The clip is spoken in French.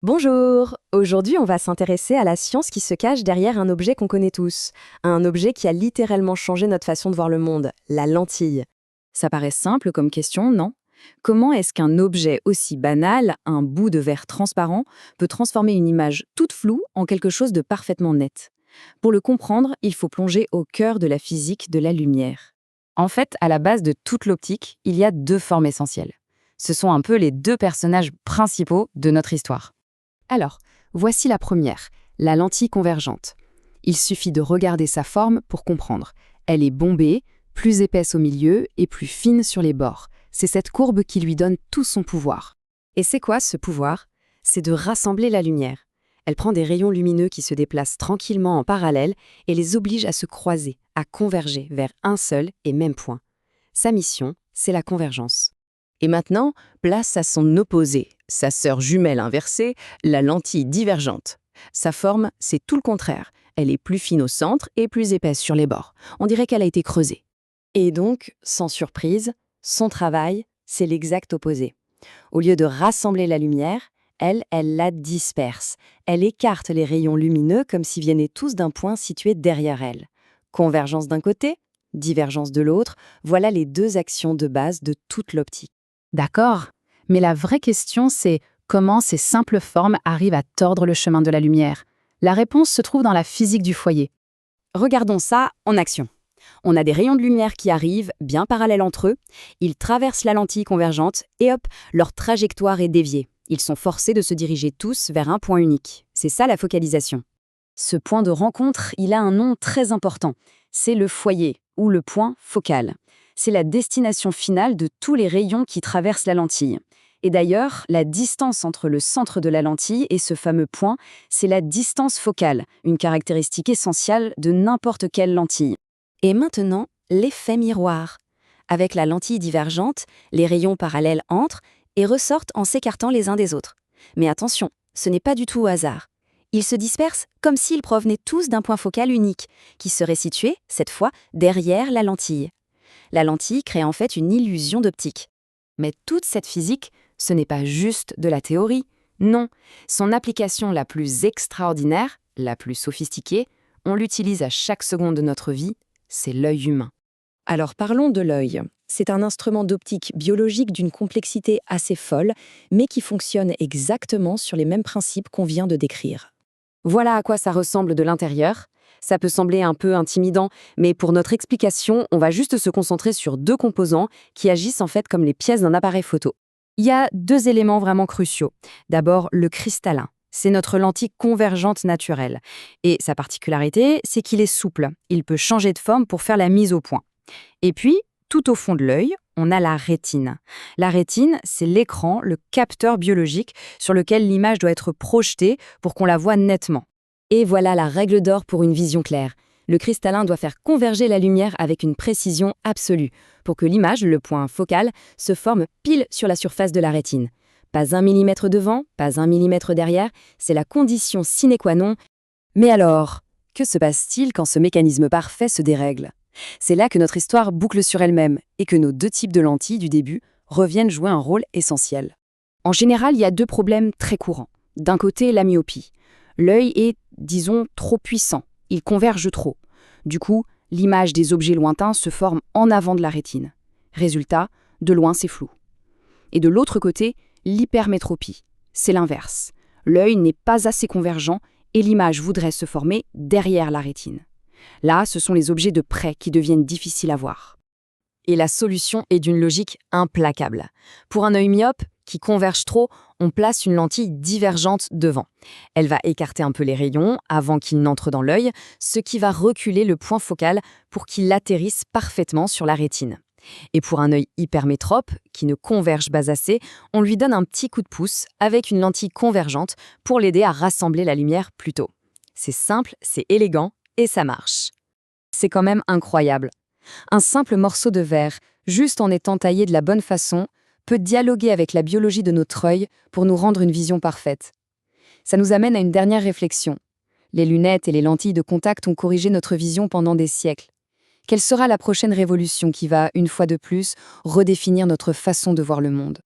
Bonjour! Aujourd'hui, on va s'intéresser à la science qui se cache derrière un objet qu'on connaît tous. Un objet qui a littéralement changé notre façon de voir le monde, la lentille. Ça paraît simple comme question, non? Comment est-ce qu'un objet aussi banal, un bout de verre transparent, peut transformer une image toute floue en quelque chose de parfaitement net? Pour le comprendre, il faut plonger au cœur de la physique de la lumière. En fait, à la base de toute l'optique, il y a deux formes essentielles. Ce sont un peu les deux personnages principaux de notre histoire. Alors, voici la première, la lentille convergente. Il suffit de regarder sa forme pour comprendre. Elle est bombée, plus épaisse au milieu et plus fine sur les bords. C'est cette courbe qui lui donne tout son pouvoir. Et c'est quoi ce pouvoir? C'est de rassembler la lumière. Elle prend des rayons lumineux qui se déplacent tranquillement en parallèle et les oblige à se croiser, à converger vers un seul et même point. Sa mission, c'est la convergence. Et maintenant, place à son opposé, sa sœur jumelle inversée, la lentille divergente. Sa forme, c'est tout le contraire. Elle est plus fine au centre et plus épaisse sur les bords. On dirait qu'elle a été creusée. Et donc, sans surprise, son travail, c'est l'exact opposé. Au lieu de rassembler la lumière, elle la disperse. Elle écarte les rayons lumineux comme s'ils venaient tous d'un point situé derrière elle. Convergence d'un côté, divergence de l'autre, voilà les deux actions de base de toute l'optique. D'accord, mais la vraie question c'est comment ces simples formes arrivent à tordre le chemin de la lumière? La réponse se trouve dans la physique du foyer. Regardons ça en action. On a des rayons de lumière qui arrivent, bien parallèles entre eux. Ils traversent la lentille convergente et hop, leur trajectoire est déviée. Ils sont forcés de se diriger tous vers un point unique. C'est ça la focalisation. Ce point de rencontre, il a un nom très important. C'est le foyer, ou le point focal. C'est la destination finale de tous les rayons qui traversent la lentille. Et d'ailleurs, la distance entre le centre de la lentille et ce fameux point, c'est la distance focale, une caractéristique essentielle de n'importe quelle lentille. Et maintenant, l'effet miroir. Avec la lentille divergente, les rayons parallèles entrent et ressortent en s'écartant les uns des autres. Mais attention, ce n'est pas du tout au hasard. Ils se dispersent comme s'ils provenaient tous d'un point focal unique, qui serait situé, cette fois, derrière la lentille. La lentille crée en fait une illusion d'optique. Mais toute cette physique, ce n'est pas juste de la théorie. Non, son application la plus extraordinaire, la plus sophistiquée, on l'utilise à chaque seconde de notre vie, c'est l'œil humain. Alors parlons de l'œil. C'est un instrument d'optique biologique d'une complexité assez folle, mais qui fonctionne exactement sur les mêmes principes qu'on vient de décrire. Voilà à quoi ça ressemble de l'intérieur. Ça peut sembler un peu intimidant, mais pour notre explication, on va juste se concentrer sur deux composants qui agissent en fait comme les pièces d'un appareil photo. Il y a deux éléments vraiment cruciaux. D'abord, le cristallin. C'est notre lentille convergente naturelle. Et sa particularité, c'est qu'il est souple. Il peut changer de forme pour faire la mise au point. Et puis, tout au fond de l'œil, on a la rétine. La rétine, c'est l'écran, le capteur biologique sur lequel l'image doit être projetée pour qu'on la voie nettement. Et voilà la règle d'or pour une vision claire. Le cristallin doit faire converger la lumière avec une précision absolue pour que l'image, le point focal, se forme pile sur la surface de la rétine. Pas 1 millimètre devant, pas 1 millimètre derrière, c'est la condition sine qua non. Mais alors, que se passe-t-il quand ce mécanisme parfait se dérègle? C'est là que notre histoire boucle sur elle-même et que nos deux types de lentilles du début reviennent jouer un rôle essentiel. En général, il y a deux problèmes très courants. D'un côté, la myopie. L'œil est, disons, trop puissant. Il converge trop. Du coup, l'image des objets lointains se forme en avant de la rétine. Résultat, de loin, c'est flou. Et de l'autre côté, l'hypermétropie. C'est l'inverse. L'œil n'est pas assez convergent et l'image voudrait se former derrière la rétine. Là, ce sont les objets de près qui deviennent difficiles à voir. Et la solution est d'une logique implacable. Pour un œil myope qui converge trop, on place une lentille divergente devant. Elle va écarter un peu les rayons avant qu'ils n'entrent dans l'œil, ce qui va reculer le point focal pour qu'il atterrisse parfaitement sur la rétine. Et pour un œil hypermétrope, qui ne converge pas assez, on lui donne un petit coup de pouce avec une lentille convergente pour l'aider à rassembler la lumière plus tôt. C'est simple, c'est élégant et ça marche. C'est quand même incroyable. Un simple morceau de verre, juste en étant taillé de la bonne façon, peut dialoguer avec la biologie de notre œil pour nous rendre une vision parfaite. Ça nous amène à une dernière réflexion. Les lunettes et les lentilles de contact ont corrigé notre vision pendant des siècles. Quelle sera la prochaine révolution qui va, une fois de plus, redéfinir notre façon de voir le monde?